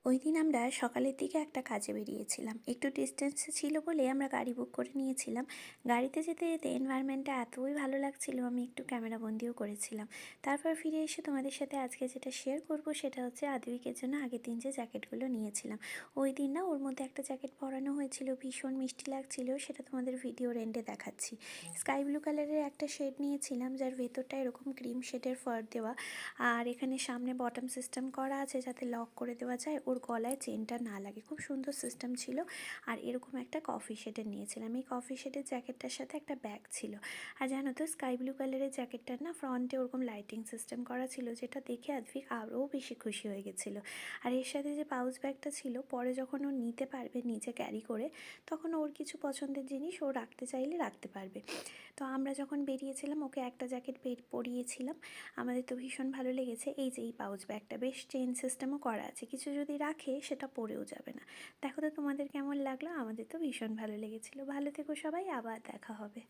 ওইদিন আমরা সকালের দিকে একটা কাজে বেরিয়েছিলাম। একটু ডিস্টেন্সে ছিল বলে আমরা গাড়ি বুক করে নিয়েছিলাম। গাড়িতে যেতে যেতে এনভায়রনমেন্টটা এতই ভালো লাগছিল, আমি একটু ক্যামেরাবন্দিও করেছিলাম। তারপর ফিরে এসে তোমাদের সাথে আজকে যেটা শেয়ার করব সেটা হচ্ছে আদ্রিকের জন্য আগের দিন যে জ্যাকেটগুলো নিয়েছিলাম। ওই দিন না ওর মধ্যে একটা জ্যাকেট পরানো হয়েছিল, ভীষণ মিষ্টি লাগছিল, সেটা তোমাদের ভিডিওর এন্ডে দেখাচ্ছি। স্কাই ব্লু কালারের একটা শেড নিয়েছিলাম, যার ভেতরটা এরকম ক্রিম শেডের ফার দেওয়া, আর এখানে সামনে বটম সিস্টেম করা আছে যাতে লক করে দেওয়া যায়, ওর গলায় চেনটা না লাগে। খুব সুন্দর সিস্টেম ছিল। আর এরকম একটা কফি শেডের নিয়েছিলাম। এই কফি শেডের জ্যাকেটটার সাথে একটা ব্যাগ ছিল। আর জানো তো, স্কাই ব্লু কালারের জ্যাকেটটার না ফ্রন্টে ওরকম লাইটিং সিস্টেম করা ছিল, যেটা দেখে আদ্ভিক আরও বেশি খুশি হয়ে গেছিলো। আর এর সাথে যে পাউচ ব্যাগটা ছিল, পরে যখন ও নিতে পারবে নিচে ক্যারি করে, তখন ওর কিছু পছন্দের জিনিস ও রাখতে চাইলে রাখতে পারবে। তো আমরা যখন বেরিয়েছিলাম ওকে একটা জ্যাকেট পরিয়েছিলাম। আমাদের তো ভীষণ ভালো লেগেছে। এই যে এই পাউচ ব্যাগটা বেশ চেইন সিস্টেমও করা আছে, কিছু যদি রাখে সেটা পরেও যাবে না। দেখো তো তোমাদের কেমন লাগলো? আমাদের তো ভীষণ ভালো লেগেছিলো। ভালো থেকো সবাই, আবার দেখা হবে।